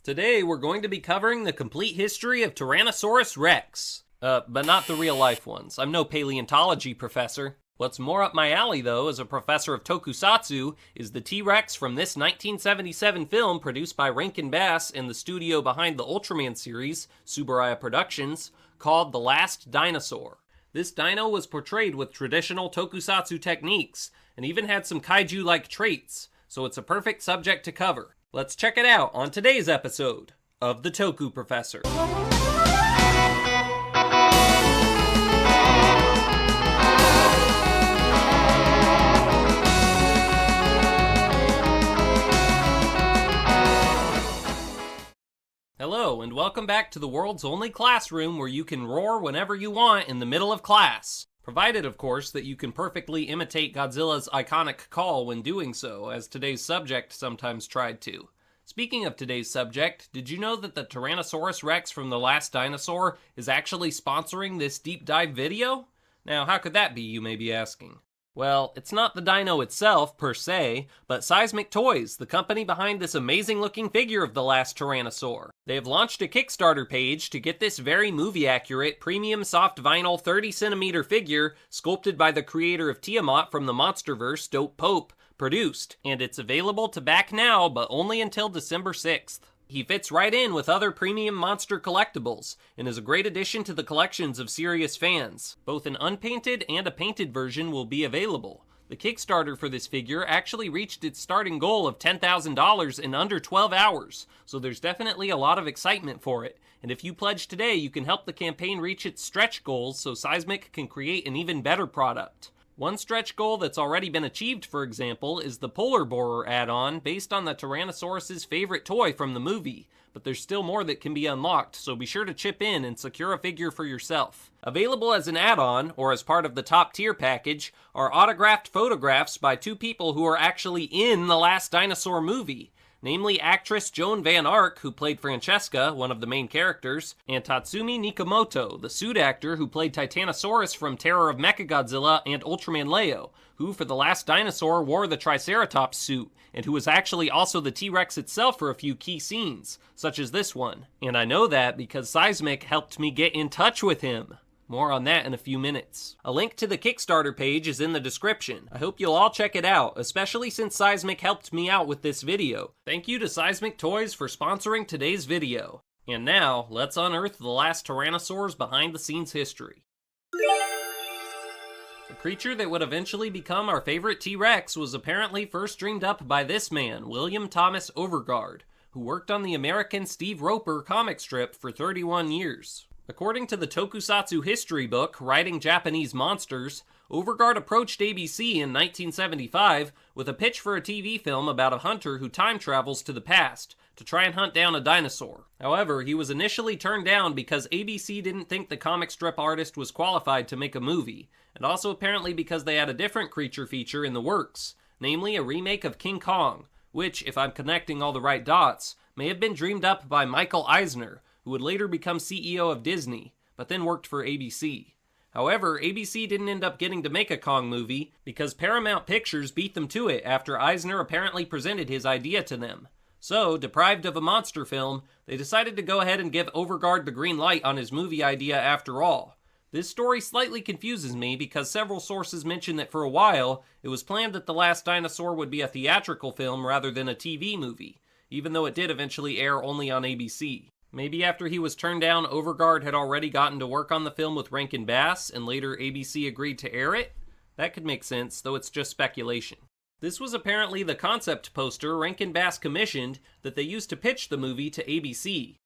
Today, we're going to be covering the complete history of Tyrannosaurus Rex. But not the real-life ones. I'm no paleontology professor. What's more up my alley, though, as a professor of tokusatsu, is the T-Rex from this 1977 film produced by Rankin and the studio behind the Ultraman series, Tsuburaya Productions, called The Last Dinosaur. This dino was portrayed with traditional tokusatsu techniques, and even had some kaiju-like traits, so it's a perfect subject to cover. Let's check it out on today's episode of The Toku Professor. Hello, and welcome back to the world's only classroom where you can roar whenever you want in the middle of class. Provided, of course, that you can perfectly imitate Godzilla's iconic call when doing so, as today's subject sometimes tried to. Speaking of today's subject, did you know that the Tyrannosaurus Rex from The Last Dinosaur is actually sponsoring this deep dive video? Now, how could that be, you may be asking? Well, it's not the dino itself, per se, but Seismic Toys, the company behind this amazing-looking figure of the last Tyrannosaur. They have launched a Kickstarter page to get this very movie-accurate, premium soft vinyl 30cm figure, sculpted by the creator of Tiamat from the Monsterverse, Dope Pope, produced, and it's available to back now, but only until December 6th. He fits right in with other premium monster collectibles, and is a great addition to the collections of serious fans. Both an unpainted and a painted version will be available. The Kickstarter for this figure actually reached its starting goal of $10,000 in under 12 hours, so there's definitely a lot of excitement for it, and if you pledge today, you can help the campaign reach its stretch goals so Seismic can create an even better product. One stretch goal that's already been achieved, for example, is the Polar Borer add-on based on the Tyrannosaurus' favorite toy from the movie, but there's still more that can be unlocked, so be sure to chip in and secure a figure for yourself. Available as an add-on, or as part of the top tier package, are autographed photographs by two people who are actually in the Last Dinosaur movie, namely actress Joan Van Ark, who played Francesca, one of the main characters, and Tatsumi Nikamoto, the suit actor who played Titanosaurus from Terror of Mechagodzilla and Ultraman Leo, who for The Last Dinosaur wore the Triceratops suit, and who was actually also the T-Rex itself for a few key scenes, such as this one. And I know that because Seismic helped me get in touch with him. More on that in a few minutes. A link to the Kickstarter page is in the description. I hope you'll all check it out, especially since Seismic helped me out with this video. Thank you to Seismic Toys for sponsoring today's video. And now, let's unearth the last Tyrannosaur's behind-the-scenes history. The creature that would eventually become our favorite T-Rex was apparently first dreamed up by this man, William Thomas Overgaard, who worked on the American Steve Roper comic strip for 31 years. According to the Tokusatsu history book, Writing Japanese Monsters, Overgaard approached ABC in 1975 with a pitch for a TV film about a hunter who time travels to the past to try and hunt down a dinosaur. However, he was initially turned down because ABC didn't think the comic strip artist was qualified to make a movie, and also apparently because they had a different creature feature in the works, namely a remake of King Kong, which, if I'm connecting all the right dots, may have been dreamed up by Michael Eisner, who would later become CEO of Disney, but then worked for ABC. However, ABC didn't end up getting to make a Kong movie because Paramount Pictures beat them to it after Eisner apparently presented his idea to them. So, deprived of a monster film, they decided to go ahead and give Overgaard the green light on his movie idea after all. This story slightly confuses me because several sources mention that for a while, it was planned that The Last Dinosaur would be a theatrical film rather than a TV movie, even though it did eventually air only on ABC. Maybe after he was turned down, Overgaard had already gotten to work on the film with Rankin and later ABC agreed to air it? That could make sense, though it's just speculation. This was apparently the concept poster Rankin commissioned that they used to pitch the movie to ABC.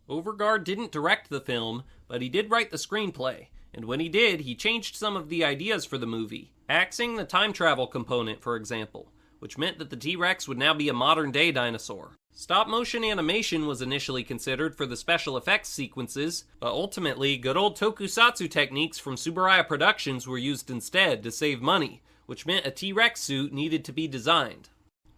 Overgaard didn't direct the film, but he did write the screenplay, and when he did, he changed some of the ideas for the movie, axing the time travel component, for example, which meant that the T-Rex would now be a modern-day dinosaur. Stop-motion animation was initially considered for the special effects sequences, but ultimately, good old tokusatsu techniques from Tsuburaya Productions were used instead to save money, which meant a T-Rex suit needed to be designed.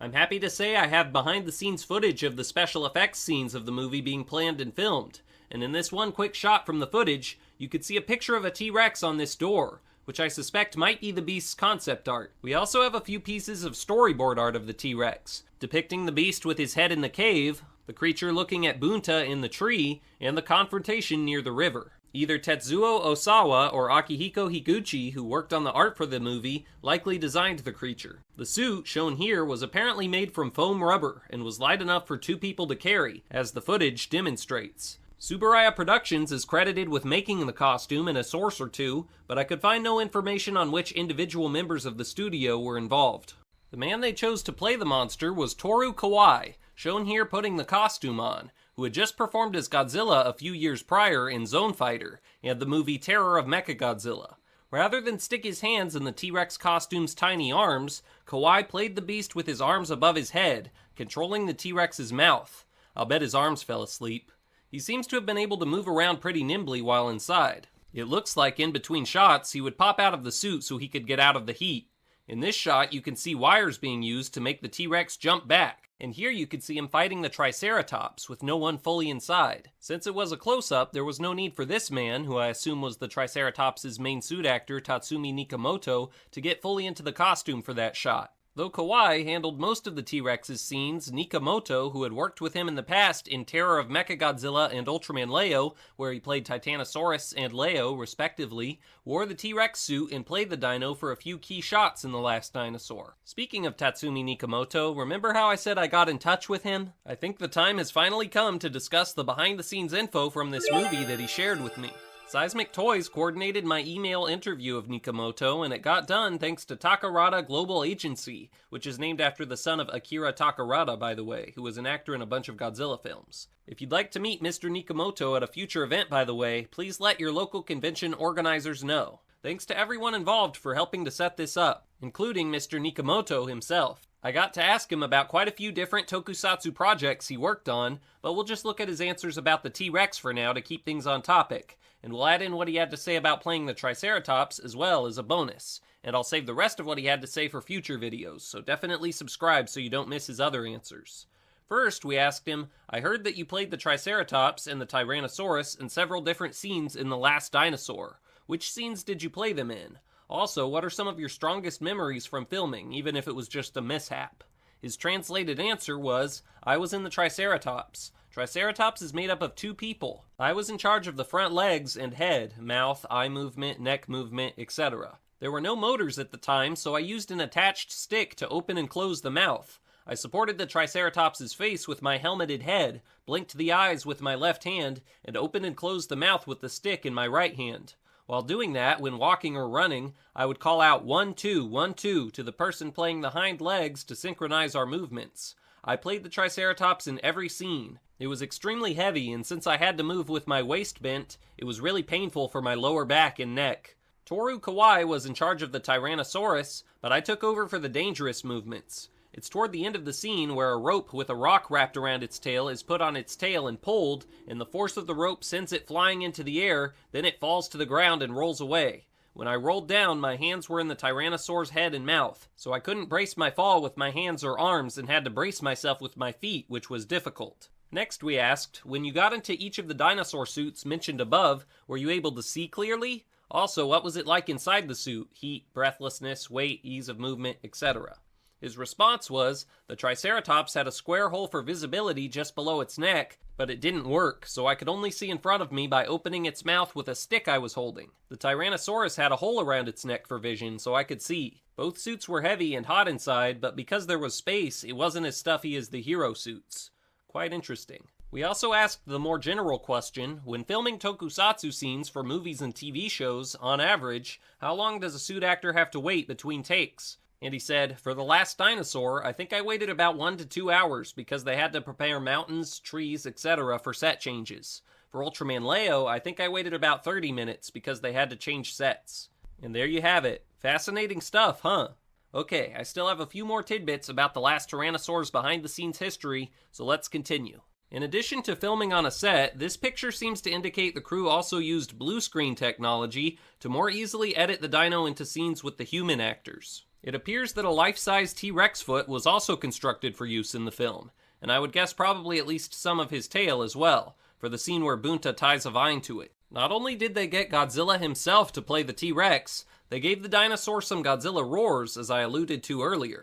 I'm happy to say I have behind-the-scenes footage of the special effects scenes of the movie being planned and filmed, and in this one quick shot from the footage, you could see a picture of a T-Rex on this door, which I suspect might be the beast's concept art. We also have a few pieces of storyboard art of the T-Rex, depicting the beast with his head in the cave, the creature looking at Bunta in the tree, and the confrontation near the river. Either Tetsuo Osawa or Akihiko Higuchi, who worked on the art for the movie, likely designed the creature. The suit, shown here, was apparently made from foam rubber and was light enough for 2 people to carry, as the footage demonstrates. Tsuburaya Productions is credited with making the costume and a source or two, but I could find no information on which individual members of the studio were involved. The man they chose to play the monster was Toru Kawai, shown here putting the costume on, who had just performed as Godzilla a few years prior in Zone Fighter and the movie Terror of Mechagodzilla. Rather than stick his hands in the T-Rex costume's tiny arms, Kawai played the beast with his arms above his head, controlling the T-Rex's mouth. I'll bet his arms fell asleep. He seems to have been able to move around pretty nimbly while inside. It looks like in between shots he would pop out of the suit so he could get out of the heat. In this shot, you can see wires being used to make the T-Rex jump back, and here you could see him fighting the Triceratops with no one fully inside. Since it was a close-up, there was no need for this man, who I assume was the Triceratops' main suit actor, Tatsumi Nikamoto, to get fully into the costume for that shot. Though Kawai handled most of the T-Rex's scenes, Nikamoto, who had worked with him in the past in Terror of Mechagodzilla and Ultraman Leo, where he played Tyrannosaurus and Leo, respectively, wore the T-Rex suit and played the dino for a few key shots in The Last Dinosaur. Speaking of Tatsumi Nikamoto, remember how I said I got in touch with him? I think the time has finally come to discuss the behind-the-scenes info from this movie that he shared with me. Seismic Toys coordinated my email interview of Nikamoto, and it got done thanks to Takarada Global Agency, which is named after the son of Akira Takarada, by the way, who was an actor in a bunch of Godzilla films. If you'd like to meet Mr. Nikamoto at a future event, by the way, please let your local convention organizers know. Thanks to everyone involved for helping to set this up, including Mr. Nikamoto himself. I got to ask him about quite a few different tokusatsu projects he worked on, but we'll just look at his answers about the T-Rex for now to keep things on topic. And we'll add in what he had to say about playing the Triceratops as well as a bonus. And I'll save the rest of what he had to say for future videos, so definitely subscribe so you don't miss his other answers. First, we asked him, I heard that you played the Triceratops and the Tyrannosaurus in several different scenes in The Last Dinosaur. Which scenes did you play them in? Also, what are some of your strongest memories from filming, even if it was just a mishap? His translated answer was, I was in the Triceratops. Triceratops is made up of 2 people. I was in charge of the front legs and head, mouth, eye movement, neck movement, etc. There were no motors at the time, so I used an attached stick to open and close the mouth. I supported the Triceratops' face with my helmeted head, blinked the eyes with my left hand, and opened and closed the mouth with the stick in my right hand. While doing that, when walking or running, I would call out 1, 2, 1, 2 to the person playing the hind legs to synchronize our movements. I played the Triceratops in every scene. It was extremely heavy, and since I had to move with my waist bent, it was really painful for my lower back and neck. Toru Kawai was in charge of the Tyrannosaurus, but I took over for the dangerous movements. It's toward the end of the scene where a rope with a rock wrapped around its tail is put on its tail and pulled, and the force of the rope sends it flying into the air, then it falls to the ground and rolls away. When I rolled down, my hands were in the Tyrannosaur's head and mouth, so I couldn't brace my fall with my hands or arms and had to brace myself with my feet, which was difficult. Next, we asked, when you got into each of the dinosaur suits mentioned above, were you able to see clearly? Also, what was it like inside the suit? Heat, breathlessness, weight, ease of movement, etc. His response was, the Triceratops had a square hole for visibility just below its neck, but it didn't work, so I could only see in front of me by opening its mouth with a stick I was holding. The Tyrannosaurus had a hole around its neck for vision, so I could see. Both suits were heavy and hot inside, but because there was space, it wasn't as stuffy as the hero suits. Quite interesting. We also asked the more general question, when filming tokusatsu scenes for movies and TV shows, on average, how long does a suit actor have to wait between takes? And he said, for The Last Dinosaur, I think I waited about 1 to 2 hours because they had to prepare mountains, trees, etc. for set changes. For Ultraman Leo, I think I waited about 30 minutes because they had to change sets. And there you have it. Fascinating stuff, huh? Okay, I still have a few more tidbits about the last Tyrannosaur's behind-the-scenes history, so let's continue. In addition to filming on a set, this picture seems to indicate the crew also used blue screen technology to more easily edit the dino into scenes with the human actors. It appears that a life-size T-Rex foot was also constructed for use in the film, and I would guess probably at least some of his tail as well, for the scene where Bunta ties a vine to it. Not only did they get Godzilla himself to play the T-Rex, they gave the dinosaur some Godzilla roars, as I alluded to earlier.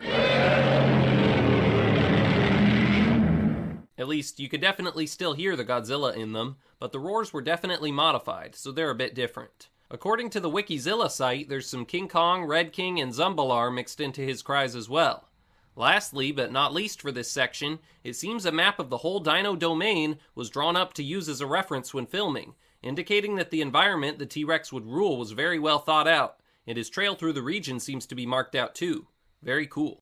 At least, you could definitely still hear the Godzilla in them, but the roars were definitely modified, so they're a bit different. According to the Wikizilla site, there's some King Kong, Red King, and Zumbalar mixed into his cries as well. Lastly, but not least for this section, it seems a map of the whole dino domain was drawn up to use as a reference when filming, indicating that the environment the T-Rex would rule was very well thought out, and his trail through the region seems to be marked out too. Very cool.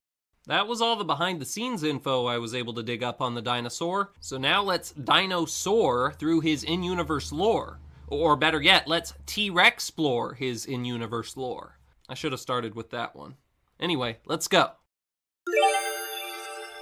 That was all the behind-the-scenes info I was able to dig up on the dinosaur, so now let's dinosaur through his in-universe lore. Or better yet, let's T-Rex-plore his in-universe lore. I should have started with that one. Anyway, let's go.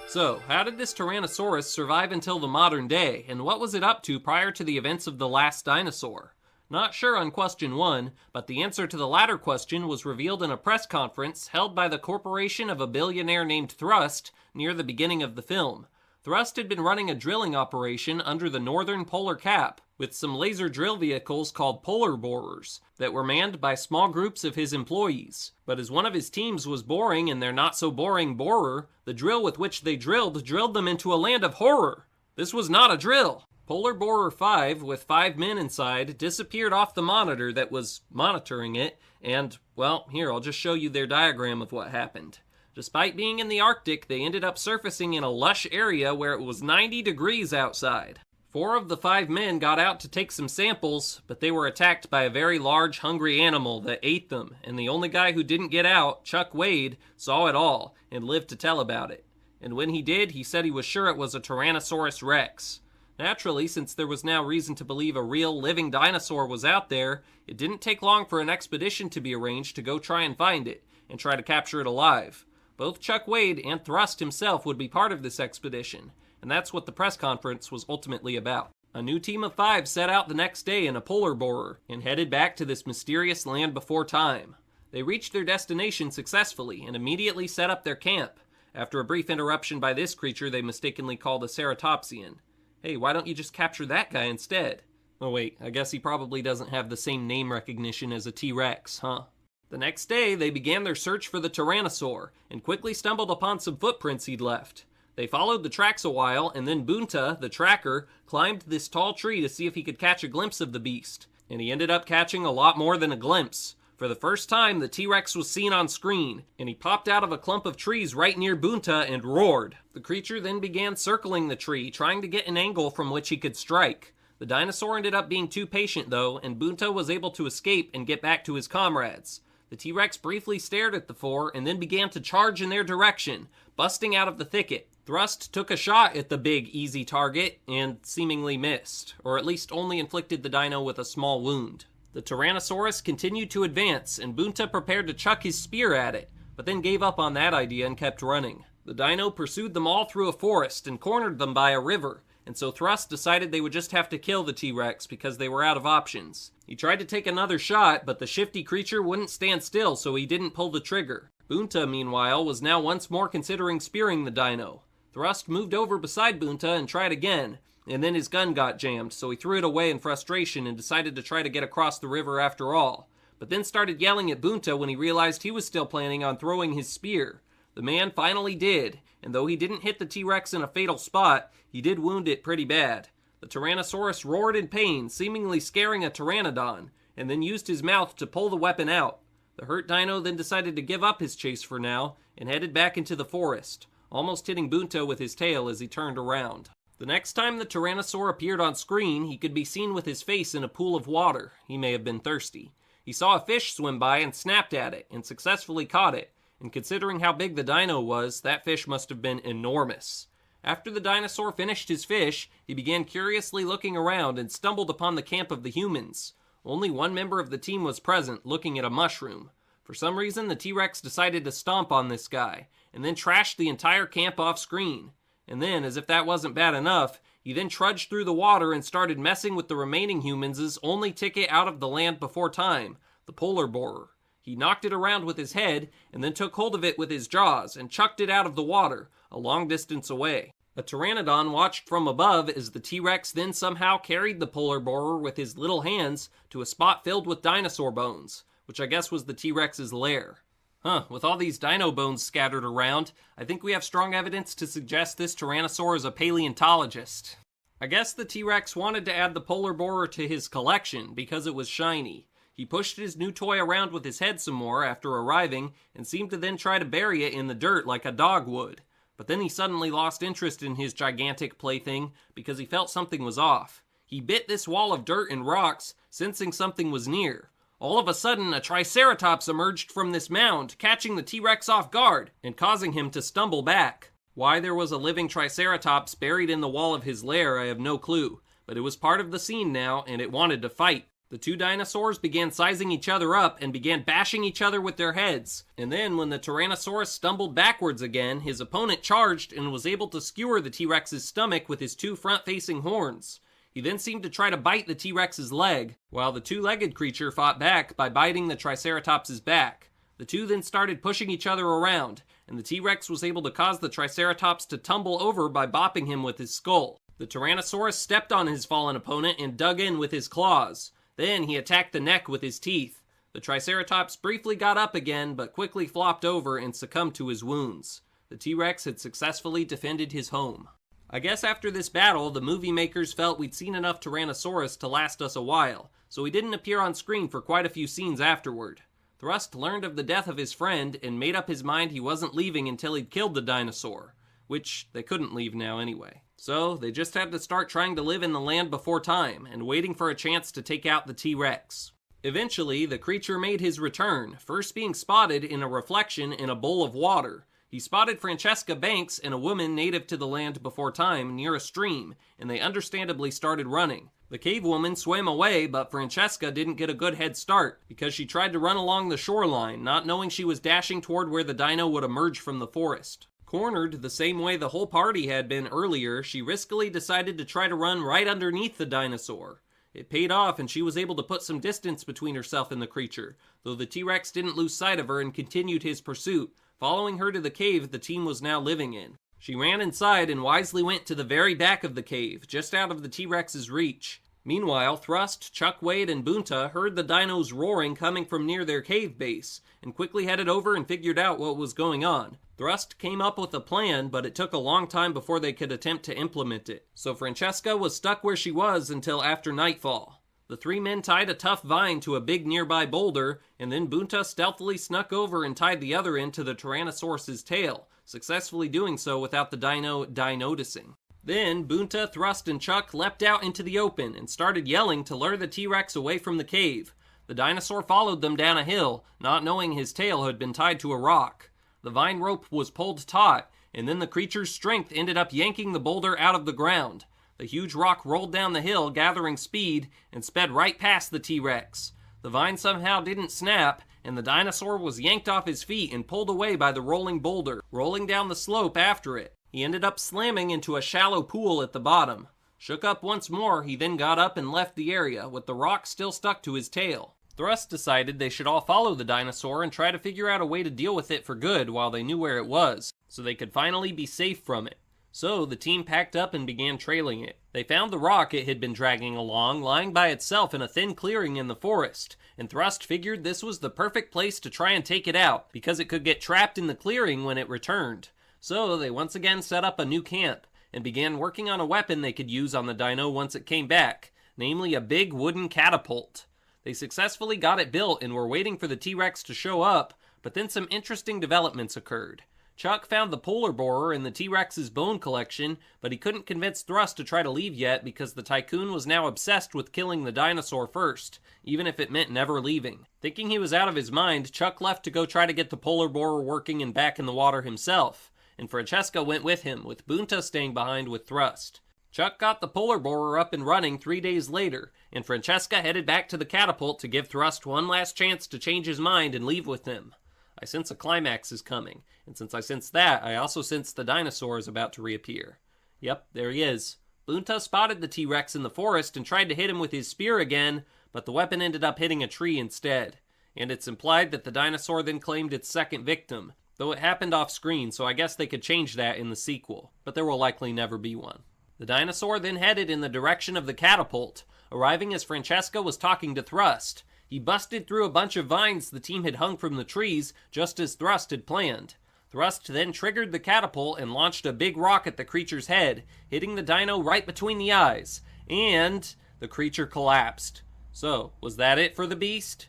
So, how did this Tyrannosaurus survive until the modern day, and what was it up to prior to the events of the Last Dinosaur? Not sure on question 1, but the answer to the latter question was revealed in a press conference held by the corporation of a billionaire named Thrust near the beginning of the film. Thrust had been running a drilling operation under the northern polar cap with some laser drill vehicles called polar borers that were manned by small groups of his employees. But as one of his teams was boring in their not-so-boring borer, the drill with which they drilled them into a land of horror. This was not a drill. Polar Borer 5, with 5 men inside, disappeared off the monitor that was monitoring it, and, well, here, I'll just show you their diagram of what happened. Despite being in the Arctic, they ended up surfacing in a lush area where it was 90 degrees outside. 4 of the 5 men got out to take some samples, but they were attacked by a very large, hungry animal that ate them, and the only guy who didn't get out, Chuck Wade, saw it all and lived to tell about it. And when he did, he said he was sure it was a Tyrannosaurus Rex. Naturally, since there was now reason to believe a real, living dinosaur was out there, it didn't take long for an expedition to be arranged to go try and find it, and try to capture it alive. Both Chuck Wade and Thrust himself would be part of this expedition, and that's what the press conference was ultimately about. A new team of 5 set out the next day in a polar borer, and headed back to this mysterious land before time. They reached their destination successfully, and immediately set up their camp, after a brief interruption by this creature they mistakenly called a ceratopsian. Hey, why don't you just capture that guy instead? Oh wait, I guess he probably doesn't have the same name recognition as a T-Rex, huh? The next day, they began their search for the Tyrannosaur, and quickly stumbled upon some footprints he'd left. They followed the tracks a while, and then Bunta, the tracker, climbed this tall tree to see if he could catch a glimpse of the beast. And he ended up catching a lot more than a glimpse. For the first time, the T-Rex was seen on screen, and he popped out of a clump of trees right near Bunta and roared. The creature then began circling the tree, trying to get an angle from which he could strike. The dinosaur ended up being too patient, though, and Bunta was able to escape and get back to his comrades. The T-Rex briefly stared at the 4 and then began to charge in their direction, busting out of the thicket. Thrust took a shot at the big, easy target and seemingly missed, or at least only inflicted the dino with a small wound. The Tyrannosaurus continued to advance, and Bunta prepared to chuck his spear at it, but then gave up on that idea and kept running. The dino pursued them all through a forest and cornered them by a river, and so Thrust decided they would just have to kill the T-Rex because they were out of options. He tried to take another shot, but the shifty creature wouldn't stand still, so he didn't pull the trigger. Bunta, meanwhile, was now once more considering spearing the dino. Thrust moved over beside Bunta and tried again, and then his gun got jammed, so he threw it away in frustration and decided to try to get across the river after all, but then started yelling at Bunta when he realized he was still planning on throwing his spear. The man finally did, and though he didn't hit the T-Rex in a fatal spot, he did wound it pretty bad. The Tyrannosaurus roared in pain, seemingly scaring a pteranodon, and then used his mouth to pull the weapon out. The hurt dino then decided to give up his chase for now, and headed back into the forest, almost hitting Bunta with his tail as he turned around. The next time the Tyrannosaur appeared on screen, he could be seen with his face in a pool of water. He may have been thirsty. He saw a fish swim by and snapped at it, and successfully caught it, and considering how big the dino was, that fish must have been enormous. After the dinosaur finished his fish, he began curiously looking around and stumbled upon the camp of the humans. Only one member of the team was present, looking at a mushroom. For some reason, the T-Rex decided to stomp on this guy, and then trashed the entire camp off screen. And then, as if that wasn't bad enough, he then trudged through the water and started messing with the remaining humans' only ticket out of the land before time, the polar borer. He knocked it around with his head, and then took hold of it with his jaws, and chucked it out of the water, a long distance away. A pteranodon watched from above as the T-Rex then somehow carried the polar borer with his little hands to a spot filled with dinosaur bones, which I guess was the T-Rex's lair. With all these dino bones scattered around, I think we have strong evidence to suggest this Tyrannosaur is a paleontologist. I guess the T-Rex wanted to add the polar borer to his collection because it was shiny. He pushed his new toy around with his head some more after arriving and seemed to then try to bury it in the dirt like a dog would. But then he suddenly lost interest in his gigantic plaything because he felt something was off. He bit this wall of dirt and rocks, sensing something was near. All of a sudden, a Triceratops emerged from this mound, catching the T-Rex off guard and causing him to stumble back. Why there was a living Triceratops buried in the wall of his lair, I have no clue, but it was part of the scene now, and it wanted to fight. The two dinosaurs began sizing each other up and began bashing each other with their heads. And then, when the Tyrannosaurus stumbled backwards again, his opponent charged and was able to skewer the T-Rex's stomach with his two front-facing horns. He then seemed to try to bite the T-Rex's leg, while the two-legged creature fought back by biting the Triceratops's back. The two then started pushing each other around, and the T-Rex was able to cause the Triceratops to tumble over by bopping him with his skull. The Tyrannosaurus stepped on his fallen opponent and dug in with his claws. Then he attacked the neck with his teeth. The Triceratops briefly got up again, but quickly flopped over and succumbed to his wounds. The T-Rex had successfully defended his home. I guess after this battle, the movie makers felt we'd seen enough Tyrannosaurus to last us a while, so he didn't appear on screen for quite a few scenes afterward. Thrust learned of the death of his friend and made up his mind he wasn't leaving until he'd killed the dinosaur, which they couldn't leave now anyway. So they just had to start trying to live in the land before time and waiting for a chance to take out the T-Rex. Eventually, the creature made his return, first being spotted in a reflection in a bowl of water. He spotted Francesca Banks and a woman native to the land before time near a stream, and they understandably started running. The cave woman swam away, but Francesca didn't get a good head start because she tried to run along the shoreline, not knowing she was dashing toward where the dino would emerge from the forest. Cornered the same way the whole party had been earlier, she riskily decided to try to run right underneath the dinosaur. It paid off, and she was able to put some distance between herself and the creature, though the T-Rex didn't lose sight of her and continued his pursuit, following her to the cave the team was now living in. She ran inside and wisely went to the very back of the cave, just out of the T-Rex's reach. Meanwhile, Thrust, Chuck Wade, and Bunta heard the dinos roaring coming from near their cave base, and quickly headed over and figured out what was going on. Thrust came up with a plan, but it took a long time before they could attempt to implement it, so Francesca was stuck where she was until after nightfall. The three men tied a tough vine to a big nearby boulder, and then Bunta stealthily snuck over and tied the other end to the Tyrannosaurus's tail, successfully doing so without the dino noticing. Then, Bunta, Thrust, and Chuck leapt out into the open and started yelling to lure the T-Rex away from the cave. The dinosaur followed them down a hill, not knowing his tail had been tied to a rock. The vine rope was pulled taut, and then the creature's strength ended up yanking the boulder out of the ground. The huge rock rolled down the hill, gathering speed, and sped right past the T-Rex. The vine somehow didn't snap, and the dinosaur was yanked off his feet and pulled away by the rolling boulder, rolling down the slope after it. He ended up slamming into a shallow pool at the bottom. Shook up once more, he then got up and left the area, with the rock still stuck to his tail. Thrust decided they should all follow the dinosaur and try to figure out a way to deal with it for good while they knew where it was, so they could finally be safe from it. So the team packed up and began trailing it. They found the rock it had been dragging along, lying by itself in a thin clearing in the forest, and Thrust figured this was the perfect place to try and take it out, because it could get trapped in the clearing when it returned. So they once again set up a new camp, and began working on a weapon they could use on the dino once it came back, namely a big wooden catapult. They successfully got it built and were waiting for the T-Rex to show up, but then some interesting developments occurred. Chuck found the polar borer in the T-Rex's bone collection, but he couldn't convince Thrust to try to leave yet because the tycoon was now obsessed with killing the dinosaur first, even if it meant never leaving. Thinking he was out of his mind, Chuck left to go try to get the polar borer working and back in the water himself, and Francesca went with him, with Bunta staying behind with Thrust. Chuck got the polar borer up and running 3 days later, and Francesca headed back to the catapult to give Thrust one last chance to change his mind and leave with them. I sense a climax is coming, and since I sense that, I also sense the dinosaur is about to reappear. Yep, there he is. Bunta spotted the T-Rex in the forest and tried to hit him with his spear again, but the weapon ended up hitting a tree instead. And it's implied that the dinosaur then claimed its second victim, though it happened off screen, so I guess they could change that in the sequel, but there will likely never be one. The dinosaur then headed in the direction of the catapult, arriving as Francesca was talking to Thrust. He busted through a bunch of vines the team had hung from the trees, just as Thrust had planned. Thrust then triggered the catapult and launched a big rock at the creature's head, hitting the dino right between the eyes, and the creature collapsed. So, was that it for the beast?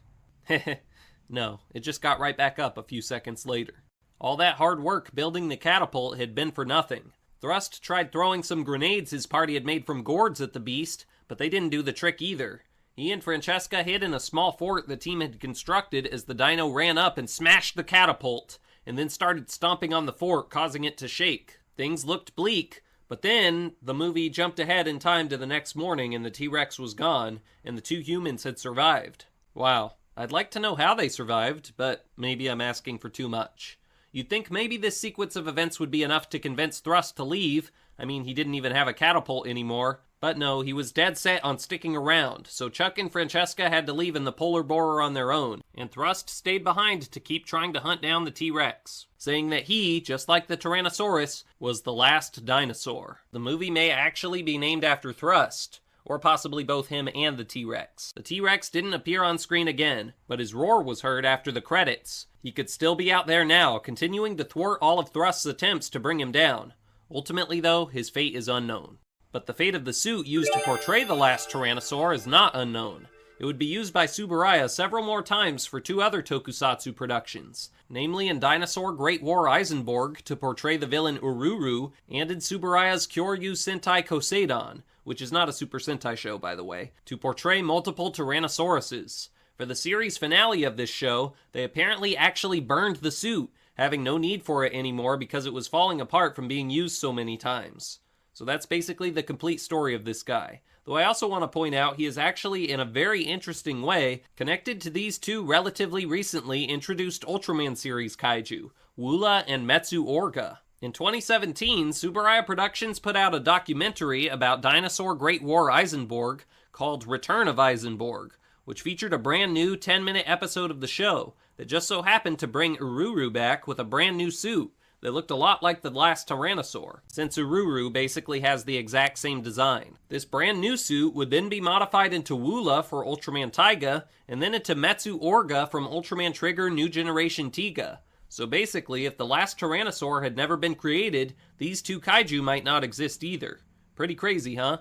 No, it just got right back up a few seconds later. All that hard work building the catapult had been for nothing. Thrust tried throwing some grenades his party had made from gourds at the beast, but they didn't do the trick either. He and Francesca hid in a small fort the team had constructed as the dino ran up and smashed the catapult, and then started stomping on the fort, causing it to shake. Things looked bleak, but then the movie jumped ahead in time to the next morning and the T-Rex was gone, and the two humans had survived. Wow, I'd like to know how they survived, but maybe I'm asking for too much. You'd think maybe this sequence of events would be enough to convince Thrust to leave. I mean, he didn't even have a catapult anymore. But no, he was dead set on sticking around, so Chuck and Francesca had to leave in the polar borer on their own, and Thrust stayed behind to keep trying to hunt down the T-Rex, saying that he, just like the Tyrannosaurus, was the last dinosaur. The movie may actually be named after Thrust, or possibly both him and the T-Rex. The T-Rex didn't appear on screen again, but his roar was heard after the credits. He could still be out there now, continuing to thwart all of Thrust's attempts to bring him down. Ultimately, though, his fate is unknown. But the fate of the suit used to portray the last Tyrannosaur is not unknown. It would be used by Tsuburaya several more times for two other tokusatsu productions, namely in Dinosaur Great War Eisenborg to portray the villain Ururu, and in Tsuburaya's Kyoryu Sentai Koseidan, which is not a Super Sentai show by the way, to portray multiple Tyrannosauruses. For the series finale of this show, they apparently actually burned the suit, having no need for it anymore because it was falling apart from being used so many times. So that's basically the complete story of this guy. Though I also want to point out he is actually, in a very interesting way, connected to these two relatively recently introduced Ultraman series kaiju, Woola and Metsu Orga. In 2017, Tsuburaya Productions put out a documentary about Dinosaur Great War Eisenborg called Return of Eisenborg, which featured a brand new 10-minute episode of the show that just so happened to bring Ururu back with a brand new suit that looked a lot like the last Tyrannosaur, since Ururu basically has the exact same design. This brand new suit would then be modified into Woola for Ultraman Taiga, and then into Metsu Orga from Ultraman Trigger New Generation Tiga. So basically, if the last Tyrannosaur had never been created, these two kaiju might not exist either. Pretty crazy, huh?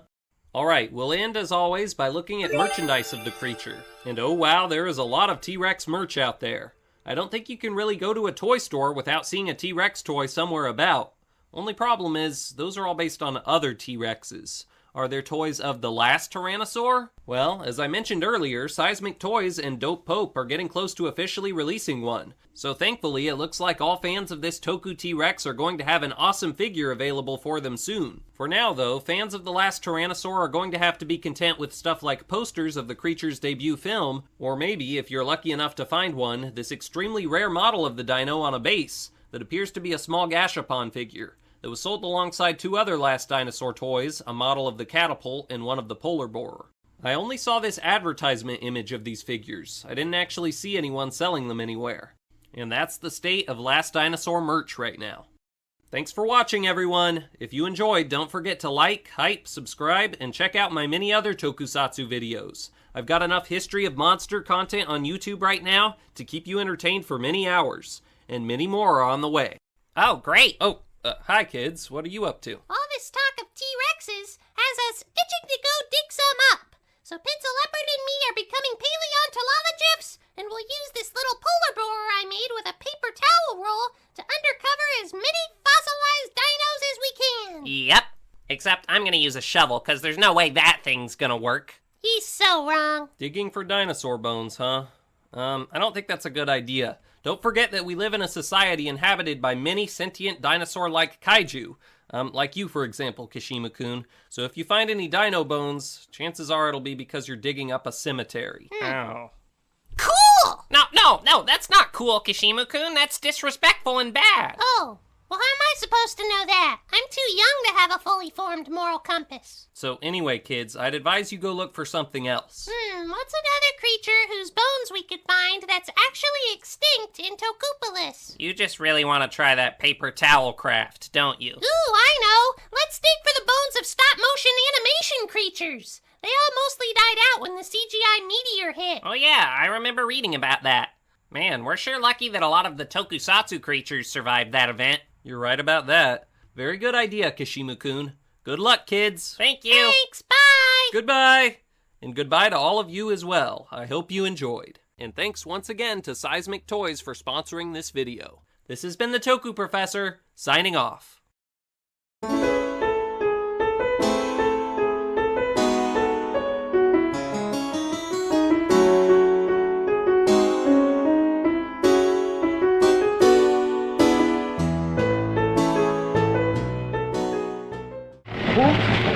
Alright, we'll end as always by looking at merchandise of the creature. And oh wow, there is a lot of T-Rex merch out there. I don't think you can really go to a toy store without seeing a T-Rex toy somewhere about. Only problem is, those are all based on other T-Rexes. Are there toys of the last Tyrannosaur? Well, as I mentioned earlier, Seismic Toys and Dope Pope are getting close to officially releasing one. So thankfully, it looks like all fans of this Toku T-Rex are going to have an awesome figure available for them soon. For now though, fans of the last Tyrannosaur are going to have to be content with stuff like posters of the creature's debut film, or maybe, if you're lucky enough to find one, this extremely rare model of the dino on a base that appears to be a small Gashapon figure that was sold alongside two other Last Dinosaur toys, a model of the catapult and one of the polar borer. I only saw this advertisement image of these figures. I didn't actually see anyone selling them anywhere. And that's the state of Last Dinosaur merch right now. Thanks for watching, everyone. If you enjoyed, don't forget to like, hype, subscribe, and check out my many other tokusatsu videos. I've got enough history of monster content on YouTube right now to keep you entertained for many hours, and many more are on the way. Oh, great. Hi kids, what are you up to? All this talk of T-Rexes has us itching to go dig some up. So Pencil Leopard and me are becoming paleontologists, and we'll use this little polar borer I made with a paper towel roll to undercover as many fossilized dinos as we can. Yep. Except I'm gonna use a shovel, because there's no way that thing's gonna work. He's so wrong. Digging for dinosaur bones, huh? I don't think that's a good idea. Don't forget that we live in a society inhabited by many sentient dinosaur-like kaiju, like you, for example, Kishima-kun. So if you find any dino bones, chances are it'll be because you're digging up a cemetery. Oh. Cool! No, that's not cool, Kishima-kun. That's disrespectful and bad. Oh, well, how am I supposed to know that? I'm too young to have a fully formed moral compass. So anyway, kids, I'd advise you go look for something else. What's another creature whose bones we could find that's actually extinct in Tokupolis? You just really want to try that paper towel craft, don't you? Ooh, I know! Let's dig for the bones of stop-motion animation creatures. They all mostly died out when the CGI meteor hit. Oh yeah, I remember reading about that. Man, we're sure lucky that a lot of the tokusatsu creatures survived that event. You're right about that. Very good idea, Kishimu-kun. Good luck, kids. Thank you. Thanks, bye! Goodbye! And goodbye to all of you as well. I hope you enjoyed. And thanks once again to Seismic Toys for sponsoring this video. This has been the Toku Professor, signing off. What?